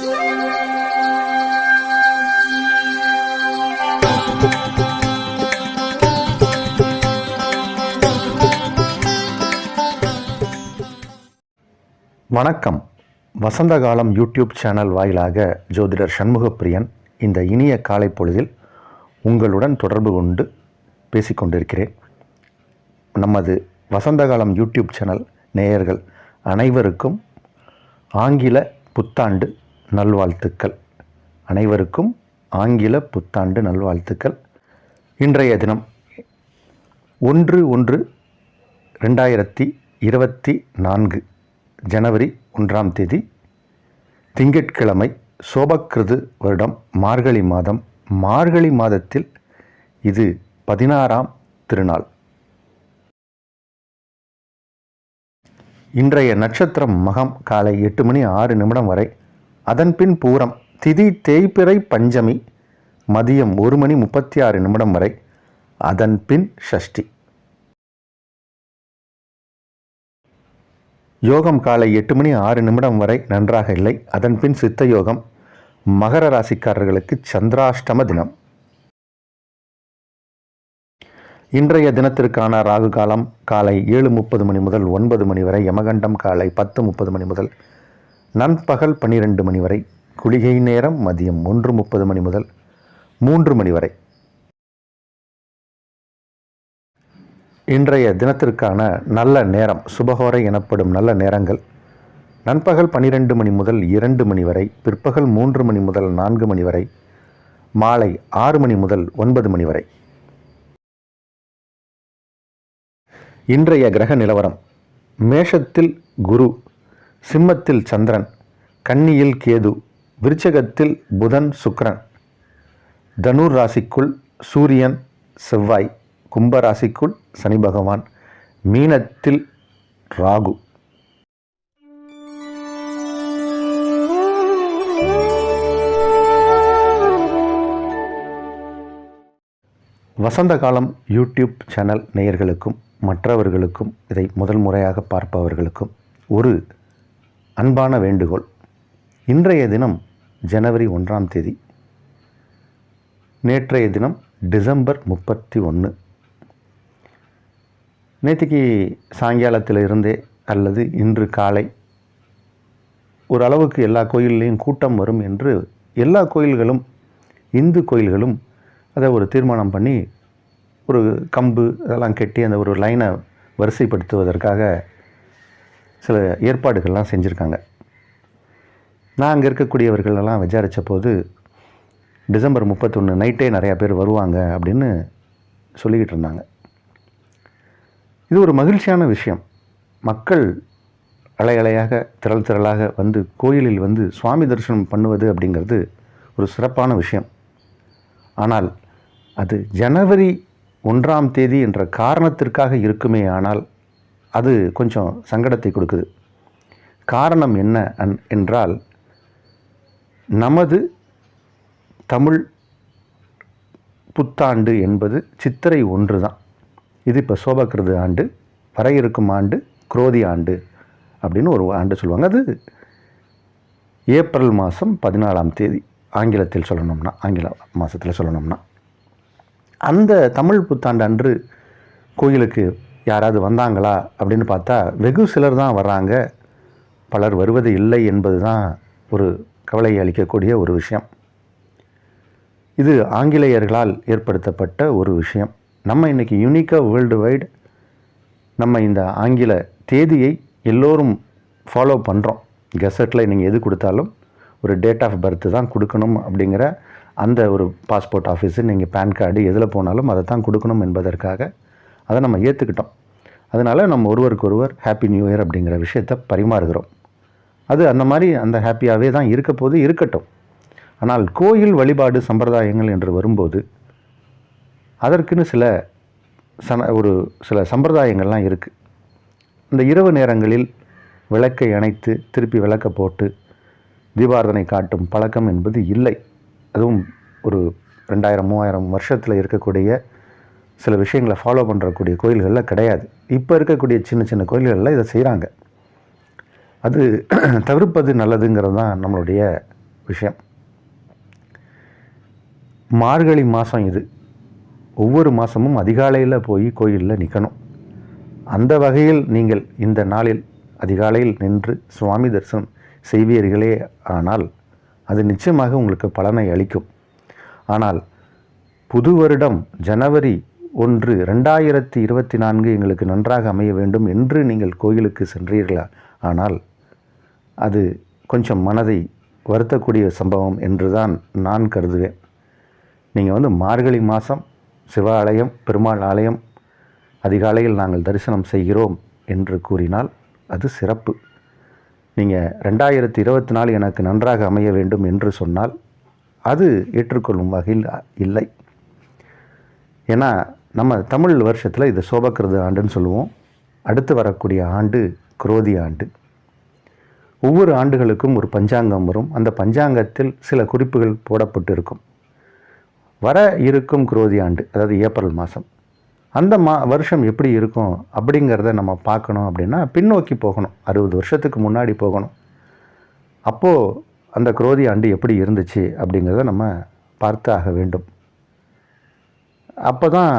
வணக்கம். வசந்த காலம் YouTube channel வாயிலாக ஜோதிடர் சண்முகப்பிரியன் இந்த இனிய காலை பொழுதில் உங்களுடன் தொடர்பு கொண்டு பேசிக்கொண்டிருக்கிறேன். நமது வசந்த காலம் யூடியூப் சேனல் நேயர்கள் அனைவருக்கும் ஆங்கில புத்தாண்டு நல்வாழ்த்துக்கள். இன்றைய தினம் 1/1/2024 ஜனவரி 1ஆம் தேதி திங்கட்கிழமை, சோபக்கிருது வருடம் மார்கழி மாதத்தில் இது 16ஆம் திருநாள். இன்றைய நட்சத்திரம் மகம் காலை 8:06 வரை, அதன்பின் பூரம், திதி தேய்பிறை பஞ்சமி மதியம் 1:36 வரை, அதன்பின் ஷஷ்டி. யோகம் காலை 8:06 வரை நன்றாக இல்லை. அதன்பின் சித்த யோகம். மகர ராசிக்காரர்களுக்கு சந்திராஷ்டம தினம். இன்றைய தினத்திற்கான ராகு காலம் காலை 7:30 முதல் 9 வரை, யமகண்டம் காலை 10:30 முதல் நண்பகல் 12 வரை, குளிகை நேரம் மதியம் 1:30 முதல் 3 வரை. இன்றைய தினத்திற்கான நல்ல நேரம், சுபஹோரை எனப்படும் நல்ல நேரங்கள் நண்பகல் 12 முதல் 2 வரை, பிற்பகல் 3 முதல் 4 வரை, மாலை 6 முதல் 9 வரை. இன்றைய கிரக நிலவரம்: மேஷத்தில் குரு, சிம்மத்தில் சந்திரன், கன்னியில் கேது, விருச்சகத்தில் புதன் சுக்கிரன், தனுர் ராசிக்குள் சூரியன் செவ்வாய், கும்பராசிக்குள் சனி பகவான், மீனத்தில் ராகு. வசந்த காலம் யூடியூப் சேனல் நேயர்களுக்கும் மற்றவர்களுக்கும், இதை முதல் முறையாக பார்ப்பவர்களுக்கும் ஒரு அன்பான வேண்டுகோள். இன்றைய தினம் ஜனவரி 1ஆம் தேதி, நேற்றைய தினம் டிசம்பர் 31. நேற்றுக்கு சாயங்காலத்தில் இருந்தே அல்லது இன்று காலை ஓரளவுக்கு எல்லா கோயில்லையும் கூட்டம் வரும் என்று எல்லா கோயில்களும், இந்து கோயில்களும் அதை ஒரு தீர்மானம் பண்ணி ஒரு கம்பு அதெல்லாம் கட்டி அந்த ஒரு லைனை வரிசைப்படுத்துவதற்காக சில ஏற்பாடுகள்லாம் செஞ்சுருக்காங்க. நான் அங்கே இருக்கக்கூடியவர்களெல்லாம் விசாரித்த போது டிசம்பர் 31 நைட்டே நிறையா பேர் வருவாங்க அப்படின்னு சொல்லிக்கிட்டு இருந்தாங்க. இது ஒரு மகிழ்ச்சியான விஷயம். மக்கள் அலையாக திரளாக வந்து கோயிலில் வந்து சுவாமி தரிசனம் பண்ணுவது அப்படிங்கிறது ஒரு சிறப்பான விஷயம். ஆனால் அது ஜனவரி 1ஆம் தேதி என்ற காரணத்திற்காக இருக்குமே ஆனால் அது கொஞ்சம் சங்கடத்தை கொடுக்குது. காரணம் என்ன என்றால், நமது தமிழ் புத்தாண்டு என்பது சித்திரை 1 தான். இது இப்போ சோபக்கிருது ஆண்டு, வர இருக்கும் ஆண்டு குரோதி ஆண்டு அப்படின்னு ஒரு ஆண்டு சொல்லுவாங்க. அது ஏப்ரல் மாதம் 14ஆம் தேதி ஆங்கிலத்தில் சொல்லணும்னா, ஆங்கில மாதத்தில் சொல்லணும்னா, அந்த தமிழ் புத்தாண்டு அன்று கோயிலுக்கு யாராவது வந்தாங்களா அப்படின்னு பார்த்தா வெகு சிலர் தான் வர்றாங்க. பலர் வருவது இல்லை என்பது தான் ஒரு கவலை அளிக்கக்கூடிய ஒரு விஷயம். இது ஆங்கிலேயர்களால் ஏற்படுத்தப்பட்ட ஒரு விஷயம். நம்ம இன்றைக்கி யூனிக்காக வேர்ல்டு வைடு நம்ம இந்த ஆங்கில தேதியை எல்லோரும் ஃபாலோ பண்ணுறோம். கெசட்டில் நீங்கள் எது கொடுத்தாலும் ஒரு டேட் ஆஃப் பர்த்து தான் கொடுக்கணும் அப்படிங்கிற அந்த ஒரு பாஸ்போர்ட் ஆஃபீஸு, நீங்கள் பேன் கார்டு எதில் போனாலும் அதை தான் கொடுக்கணும் என்பதற்காக அதை நம்ம ஏற்றுக்கிட்டோம். அதனால் நம்ம ஒருவருக்கொருவர் ஹாப்பி நியூ இயர் அப்படிங்கிற விஷயத்தை பரிமாறுகிறோம். அது அந்த மாதிரி அந்த ஹாப்பியாகவே தான் இருக்க போது, இருக்கட்டும். ஆனால் கோயில் வழிபாடு சம்பிரதாயங்கள் என்று வரும்போது அதற்குன்னு சில சம்பிரதாயங்கள்லாம் இருக்குது. இந்த இரவு நேரங்களில் விளக்கை அணைத்து திருப்பி விளக்க போட்டு தீபாராதனை காட்டும் பழக்கம் என்பது இல்லை. அதுவும் ஒரு 2000-3000 வருஷத்தில் இருக்கக்கூடிய சில விஷயங்களை ஃபாலோ பண்ணுறக்கூடிய கோயில்களில் கிடையாது. இப்போ இருக்கக்கூடிய சின்ன சின்ன கோயில்களில் இதை செய்கிறாங்க. அது தவிர்ப்பது நல்லதுங்கிறது தான் நம்மளுடைய விஷயம். மார்கழி மாதம் இது. ஒவ்வொரு மாதமும் அதிகாலையில் போய் கோயிலில் நிற்கணும். அந்த வகையில் நீங்கள் இந்த நாளில் அதிகாலையில் நின்று சுவாமி தரிசனம் செய்வீர்களே ஆனால் அது நிச்சயமாக உங்களுக்கு பலனை அளிக்கும். ஆனால் புது வருடம் ஜனவரி 1, 2024 எங்களுக்கு நன்றாக அமைய வேண்டும் என்று நீங்கள் கோயிலுக்கு சென்றீர்களா ஆனால் அது கொஞ்சம் மனதை வருத்தக்கூடிய சம்பவம் என்று தான் நான் கருதுவேன். நீங்கள் மார்கழி மாதம் சிவ ஆலயம், பெருமாள் ஆலயம் அதிகாலையில் நாங்கள் தரிசனம் செய்கிறோம் என்று கூறினால் அது சிறப்பு. நீங்கள் 2024 எனக்கு நன்றாக அமைய வேண்டும் என்று சொன்னால் அது ஏற்றுக்கொள்ளும் வகையில் இல்லை. ஏன்னா நம்ம தமிழ் வருஷத்தில் இது சோபக்கிருத ஆண்டுன்னு சொல்லுவோம். அடுத்து வரக்கூடிய ஆண்டு குரோதி ஆண்டு. ஒவ்வொரு ஆண்டுகளுக்கும் ஒரு பஞ்சாங்கம் வரும். அந்த பஞ்சாங்கத்தில் சில குறிப்புகள் போடப்பட்டு இருக்கும். வர இருக்கும் குரோதி ஆண்டு, அதாவது ஏப்ரல் மாதம், அந்த வருஷம் எப்படி இருக்கும் அப்படிங்கிறத நம்ம பார்க்கணும். அப்படின்னா பின்னோக்கி போகணும், 60 வருஷத்துக்கு முன்னாடி போகணும். அப்போது அந்த குரோதி ஆண்டு எப்படி இருந்துச்சு அப்படிங்கிறத நம்ம பார்த்து ஆக வேண்டும். அப்போ தான்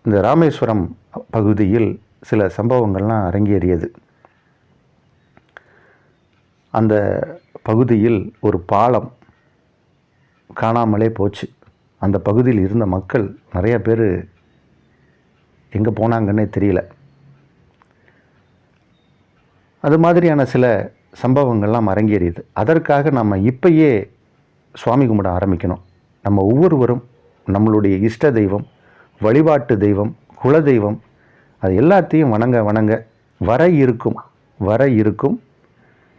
இந்த ராமேஸ்வரம் பகுதியில் சில சம்பவங்கள்லாம் அரங்கேறியது. அந்த பகுதியில் ஒரு பாலம் காணாமலே போச்சு. அந்த பகுதியில் இருந்த மக்கள் நிறைய பேர் எங்கே போனாங்கன்னே தெரியல. அது மாதிரியான சில சம்பவங்கள்லாம் அரங்கேறியது. அதற்காக நம்ம இப்பயே சுவாமி கும்பிட ஆரம்பிக்கணும். நம்ம ஒவ்வொருவரும் நம்மளுடைய இஷ்ட தெய்வம், வழிபாட்டு தெய்வம், குல தெய்வம், அது எல்லாத்தையும் வணங்க வர இருக்கும்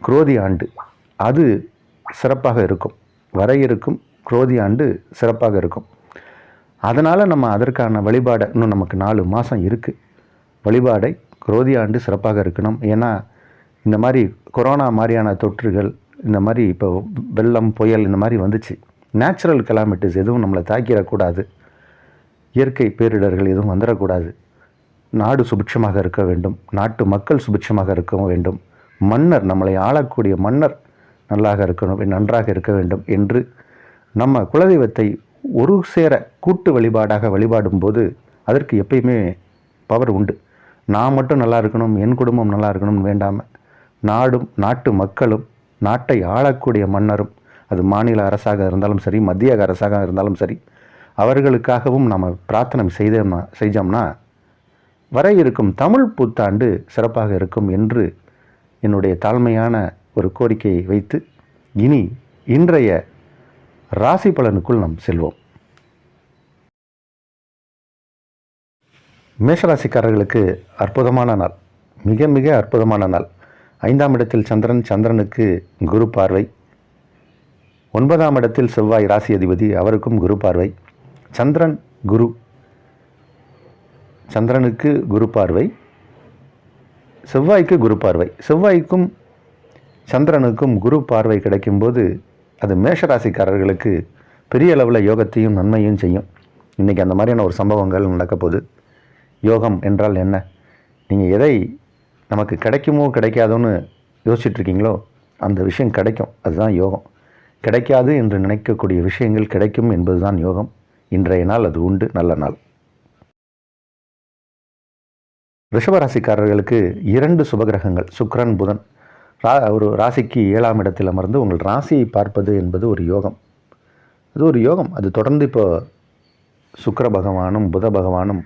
குரோதி ஆண்டு அது சிறப்பாக இருக்கும். வர இருக்கும் குரோதி ஆண்டு சிறப்பாக இருக்கும். அதனால் நம்ம அதற்கான வழிபாடை, இன்னும் நமக்கு 4 மாதம் இருக்குது, வழிபாடை குரோதி ஆண்டு சிறப்பாக இருக்கணும். ஏன்னா இந்த மாதிரி கொரோனா மாதிரியான தொற்றுகள், இந்த மாதிரி இப்போ வெள்ளம், புயல் இந்த மாதிரி வந்துச்சு. நேச்சுரல் கெலாமிட்டிஸ் எதுவும் நம்மளை தாக்கிடக்கூடாது. இயற்கை பேரிடர்கள் எதுவும் வந்துடக்கூடாது. நாடு சுபிட்சமாக இருக்க வேண்டும். நாட்டு மக்கள் சுபிட்சமாக இருக்க வேண்டும். மன்னர், நம்மளை ஆளக்கூடிய மன்னர் நன்றாக இருக்க வேண்டும் என்று நம்ம குலதெய்வத்தை ஒரு சேர கூட்டு வழிபாடாக வழிபாடும்போது அதற்கு எப்பயுமே பவர் உண்டு. நான் மட்டும் நல்லா இருக்கணும், என் குடும்பம் நல்லா இருக்கணும்னு வேண்டாமல் நாடும் நாட்டு மக்களும் நாட்டை ஆளக்கூடிய மன்னரும், அது மாநில அரசாக இருந்தாலும் சரி, மத்திய அரசாக இருந்தாலும் சரி, அவர்களுக்காகவும் நம்ம பிரார்த்தனை செஞ்சோம்னா வர இருக்கும் தமிழ் புத்தாண்டு சிறப்பாக இருக்கும் என்று என்னுடைய தாழ்மையான ஒரு கோரிக்கையை வைத்து இன்றைய ராசி பலனுக்குள் நாம் செல்வோம். மேஷராசிக்காரர்களுக்கு அற்புதமான நாள், மிக மிக அற்புதமான நாள். 5ஆம் இடத்தில் சந்திரன், சந்திரனுக்கு குரு பார்வை. 9ஆம் இடத்தில் செவ்வாய் ராசி அதிபதி, அவருக்கும் குரு பார்வை. சந்திரனுக்கு குரு பார்வை, செவ்வாய்க்கு குரு பார்வை. செவ்வாய்க்கும் சந்திரனுக்கும் குரு பார்வை கிடைக்கும்போது அது மேஷராசிக்காரர்களுக்கு பெரிய அளவில் யோகத்தையும் நன்மையும் செய்யும். இன்றைக்கி அந்த மாதிரியான ஒரு சம்பவங்கள் நடக்க போகுது. யோகம் என்றால் என்ன? நீங்கள் எதை நமக்கு கிடைக்குமோ கிடைக்காதோன்னு யோசிச்சுட்ருக்கீங்களோ அந்த விஷயம் கிடைக்கும், அதுதான் யோகம். கிடைக்காது என்று நினைக்கக்கூடிய விஷயங்கள் கிடைக்கும் என்பது தான் யோகம். இன்றைய நாள் அது உண்டு, நல்ல நாள். ரிஷபராசிக்காரர்களுக்கு 2 சுபகிரகங்கள், சுக்கிரன், புதன், ஒரு ராசிக்கு 7ஆம் இடத்தில் அமர்ந்து உங்கள் ராசியை பார்ப்பது என்பது ஒரு யோகம். அது ஒரு யோகம். அது தொடர்ந்து இப்போ சுக்கிர பகவானும் புத பகவானும்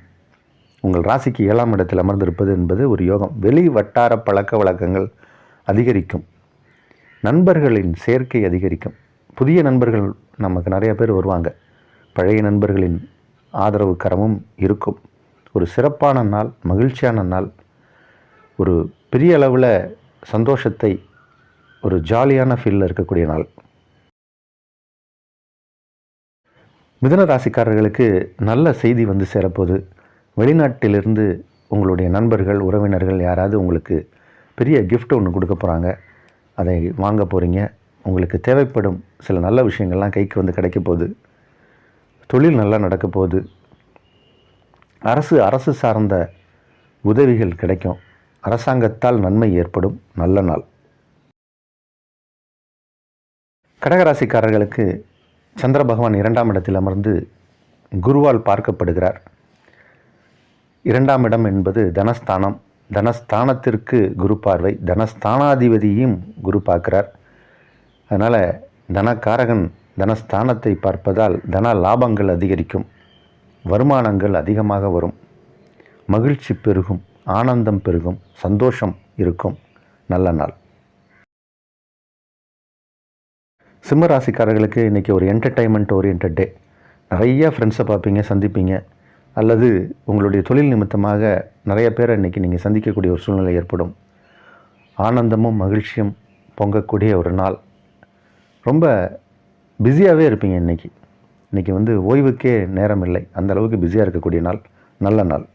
உங்கள் ராசிக்கு 7ஆம் இடத்தில் அமர்ந்திருப்பது என்பது ஒரு யோகம். வெளி வட்டார பழக்க வழக்கங்கள் அதிகரிக்கும். நண்பர்களின் சேர்க்கை அதிகரிக்கும். புதிய நண்பர்கள் நமக்கு நிறைய பேர் வருவாங்க. பழைய நண்பர்களின் ஆதரவு கரமும் இருக்கும். ஒரு சிறப்பான நாள், மகிழ்ச்சியான நாள், ஒரு பெரிய அளவில் சந்தோஷத்தை, ஒரு ஜாலியான ஃபீலில் இருக்கக்கூடிய நாள். மிதுன ராசிக்காரர்களுக்கு நல்ல செய்தி சேரப்போகுது. வெளிநாட்டிலிருந்து உங்களுடைய நண்பர்கள், உறவினர்கள் யாராவது உங்களுக்கு பெரிய கிஃப்ட் ஒன்று கொடுக்க போகிறாங்க. அதை வாங்க போகிறீங்க. உங்களுக்கு தேவைப்படும் சில நல்ல விஷயங்கள்லாம் கைக்கு கிடைக்க போகுது. தொழில் நல்லா நடக்க போகுது. அரசு சார்ந்த உதவிகள் கிடைக்கும். அரசாங்கத்தால் நன்மை ஏற்படும். நல்ல நாள். கடகராசிக்காரர்களுக்கு சந்திர பகவான் 2ஆம் இடத்தில் அமர்ந்து குருவால் பார்க்கப்படுகிறார். 2ஆம் இடம் என்பது தனஸ்தானம். தனஸ்தானத்திற்கு குரு பார்வை, தனஸ்தானாதிபதியும் குரு பார்க்கிறார். அதனால் தனக்காரகன் தனஸ்தானத்தை பார்ப்பதால் தன லாபங்கள் அதிகரிக்கும், வருமானங்கள் அதிகமாக வரும், மகிழ்ச்சி பெருகும், ஆனந்தம் பெருகும், சந்தோஷம் இருக்கும். நல்ல நாள். சிம்ம ராசிக்காரர்களுக்கு இன்றைக்கி ஒரு என்டர்டைன்மெண்ட் ஓரியன்ட் டே. நிறைய ஃப்ரெண்ட்ஸை பார்ப்பீங்க, சந்திப்பீங்க, அல்லது உங்களுடைய தொழில் நிமித்தமாக நிறைய பேரை இன்றைக்கி நீங்கள் சந்திக்கக்கூடிய ஒரு சூழ்நிலை ஏற்படும். ஆனந்தமும் மகிழ்ச்சியும் பொங்கக்கூடிய ஒரு நாள். ரொம்ப பிஸியாகவே இருப்பீங்க இன்றைக்கி. இன்றைக்கி ஓய்வுக்கே நேரம் இல்லை, அந்த அளவுக்கு பிஸியாக இருக்கக்கூடிய நாள். நல்ல நாள்.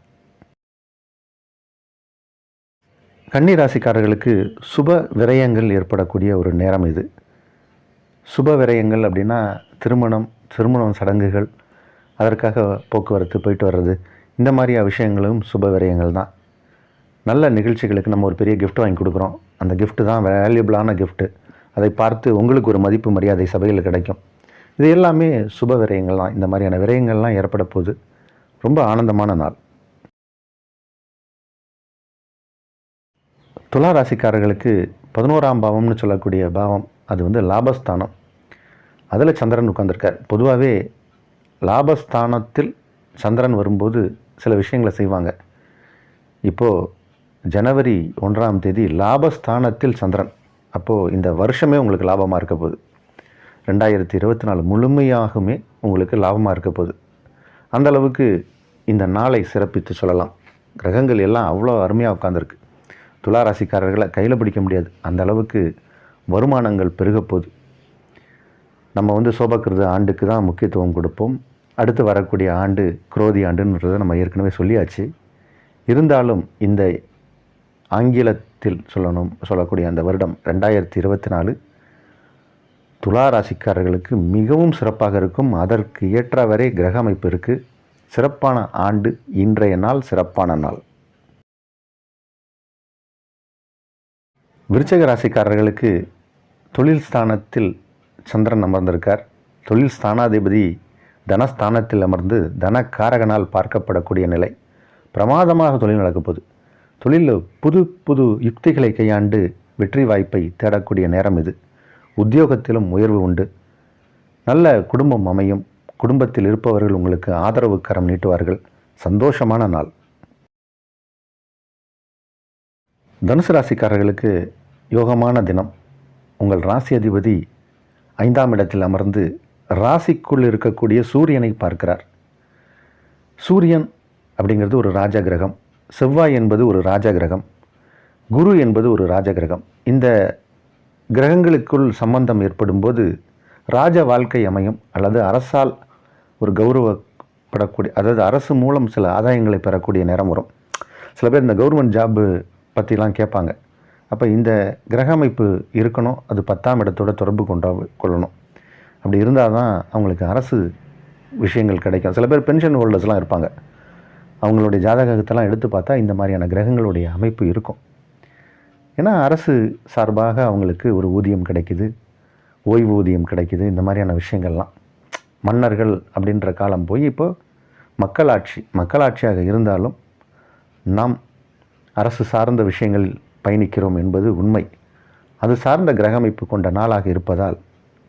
கன்னி ராசிக்காரர்களுக்கு சுப விரயங்கள் ஏற்படக்கூடிய ஒரு நேரம் இது. சுப விரயங்கள் அப்படின்னா திருமணம் சடங்குகள், அதற்காக போக்குவரத்து போயிட்டு வர்றது, இந்த மாதிரியா விஷயங்களும் சுப விரயங்கள் தான். நல்ல நிகழ்ச்சிகளுக்கு நம்ம ஒரு பெரிய கிஃப்ட் வாங்கி கொடுக்குறோம், அந்த கிஃப்ட்டு தான் வேல்யூபிளான கிஃப்ட்டு. அதை பார்த்து உங்களுக்கு ஒரு மதிப்பு மரியாதை சபையில் கிடைக்கும். இது எல்லாமே சுப விரயங்கள் தான். இந்த மாதிரியான விரயங்கள்லாம் ஏற்பட போது ரொம்ப ஆனந்தமான நாள். துலா ராசிக்காரர்களுக்கு 11ஆம் பாவம்னு சொல்லக்கூடிய பாவம், அது லாபஸ்தானம். அதில் சந்திரன் உட்கார்ந்திருக்கார். பொதுவாகவே லாபஸ்தானத்தில் சந்திரன் வரும்போது சில விஷயங்களை செய்வாங்க. இப்போது ஜனவரி 1ஆம் தேதி லாபஸ்தானத்தில் சந்திரன். அப்போது இந்த வருஷமே உங்களுக்கு லாபமாக இருக்க போகுது. 2024 முழுமையாகவுமே உங்களுக்கு லாபமாக இருக்க போகுது. அந்தளவுக்கு இந்த நாளை சிறப்பித்து சொல்லலாம். கிரகங்கள் எல்லாம் அவ்வளோ அருமையாக உட்காந்துருக்கு. துலா ராசிக்காரர்களை கையில் பிடிக்க முடியாது, அந்த அளவுக்கு வருமானங்கள் பெருக போகுது. நம்ம சோபக்கிருத ஆண்டுக்கு தான் முக்கியத்துவம் கொடுப்போம். அடுத்து வரக்கூடிய ஆண்டு குரோதி ஆண்டுன்றதை நம்ம ஏற்கனவே சொல்லியாச்சு. இருந்தாலும் இந்த ஆங்கிலத்தில் சொல்லக்கூடிய அந்த வருடம் 2024 துலா ராசிக்காரர்களுக்கு மிகவும் சிறப்பாக இருக்கும். அதற்கு ஏற்றவரை கிரக அமைப்பு இருக்குது. சிறப்பான ஆண்டு. இன்றைய நாள் சிறப்பான நாள். விருச்சிக ராசிக்காரர்களுக்கு தொழில் ஸ்தானத்தில் சந்திரன் அமர்ந்திருக்கார். தொழில் ஸ்தானாதிபதி தனஸ்தானத்தில் அமர்ந்து தனக்காரகனால் பார்க்கப்படக்கூடிய நிலை. பிரமாதமாக தொழில் நடக்கப்போகுது. தொழிலில் புது புது யுக்திகளை கையாண்டு வெற்றி வாய்ப்பை தேடக்கூடிய நேரம் இது. உத்தியோகத்திலும் உயர்வு உண்டு. நல்ல குடும்பம் அமையும். குடும்பத்தில் இருப்பவர்கள் உங்களுக்கு ஆதரவு கரம் நீட்டுவார்கள். சந்தோஷமான நாள். தனுசு ராசிக்காரர்களுக்கு யோகமான தினம். உங்கள் ராசி அதிபதி 5ஆம் இடத்தில் அமர்ந்து ராசிக்குள் இருக்கக்கூடிய சூரியனை பார்க்கிறார். சூரியன் அப்படிங்கிறது ஒரு ராஜ கிரகம். செவ்வாய் என்பது ஒரு ராஜ கிரகம். குரு என்பது ஒரு ராஜ கிரகம். இந்த கிரகங்களுக்குள் சம்பந்தம் ஏற்படும் போது ராஜ வாழ்க்கை அமையும், அல்லது அரசால் ஒரு கௌரவப்படக்கூடிய, அதாவது அரசு மூலம் சில ஆதாயங்களை பெறக்கூடிய நேரம் வரும். சில பேர் இந்த கவர்மெண்ட் ஜாப்பு பற்றிலாம் கேட்பாங்க. அப்போ இந்த கிரக அமைப்பு இருக்கணும். அது 10ஆம் இடத்தோட தொடர்பு கொள்ளணும். அப்படி இருந்தால் தான் அவங்களுக்கு அரசு விஷயங்கள் கிடைக்கும். சில பேர் பென்ஷன் ஹோல்டர்ஸ்லாம் இருப்பாங்க. அவங்களுடைய ஜாதகத்தெல்லாம் எடுத்து பார்த்தா இந்த மாதிரியான கிரகங்களுடைய அமைப்பு இருக்கும். ஏன்னா அரசு சார்பாக அவங்களுக்கு ஒரு ஊதியம் கிடைக்குது, ஓய்வூதியம் கிடைக்குது. இந்த மாதிரியான விஷயங்கள்லாம் மன்னர்கள் அப்படின்ற காலம் போய் இப்போ மக்களாட்சியாக இருந்தாலும் நாம் அரசு சார்ந்த விஷயங்கள் பயணிக்கிறோம் என்பது உண்மை. அது சார்ந்த கிரக அமைப்பு கொண்ட நாளாக இருப்பதால்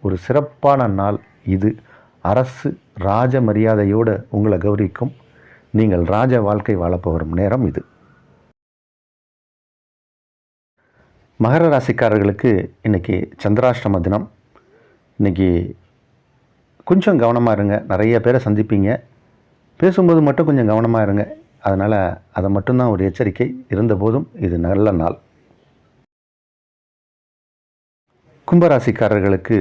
ஒரு சிறப்பான நாள் இது. அரசு ராஜ மரியாதையோடு உங்களை கௌரவிக்கும். நீங்கள் ராஜ வாழ்க்கை வாழப்போகும் நேரம் இது. மகர ராசிக்காரர்களுக்கு இன்றைக்கி சந்திராஷ்டம தினம். இன்றைக்கி கொஞ்சம் கவனமாக இருங்க. நிறைய பேரை சந்திப்பீங்க. பேசும்போது மட்டும் கொஞ்சம் கவனமாக இருங்க. அதனால் அதை மட்டும்தான் ஒரு எச்சரிக்கை. இருந்தபோதும் இது நல்ல நாள். கும்பராசிக்காரர்களுக்கு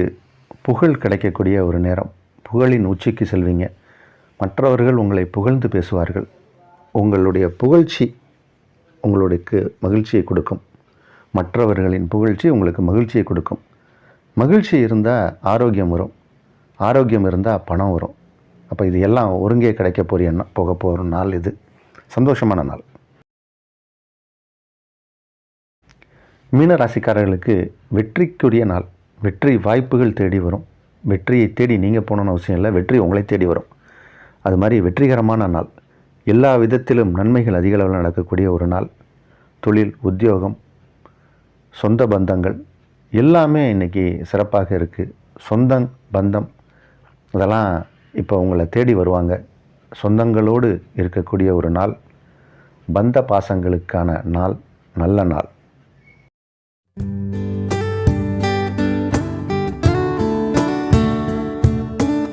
புகழ் கிடைக்கக்கூடிய ஒரு நேரம். புகழின் உச்சிக்கு செல்வீங்க. மற்றவர்கள் உங்களை புகழ்ந்து பேசுவார்கள். உங்களுடைய புகழ்ச்சி உங்களுக்கு மகிழ்ச்சியை கொடுக்கும். மற்றவர்களின் புகழ்ச்சி உங்களுக்கு மகிழ்ச்சியை கொடுக்கும். மகிழ்ச்சி இருந்தால் ஆரோக்கியம் வரும். ஆரோக்கியம் இருந்தால் பணம் வரும். அப்போ இது எல்லாம் ஒருங்கே போக போகிற நாள் இது. சந்தோஷமான நாள். மீன ராசிக்காரர்களுக்கு வெற்றிக்குரிய நாள். வெற்றி வாய்ப்புகள் தேடி வரும். வெற்றியை தேடி நீங்கள் போகணுன்னு அவசியம் இல்லை, வெற்றி உங்களை தேடி வரும். அது மாதிரி வெற்றிகரமான நாள். எல்லா விதத்திலும் நன்மைகள் அதிக அளவில் நடக்கக்கூடிய ஒரு நாள். தொழில், உத்தியோகம், சொந்த பந்தங்கள் எல்லாமே இன்றைக்கி சிறப்பாக இருக்குது. சொந்தம் பந்தம் அதெல்லாம் இப்போ உங்களை தேடி வருவாங்க. சொந்தங்களோடு இருக்கக்கூடிய ஒரு நாள். பந்த பாசங்களுக்கான நாள், நல்ல நாள்.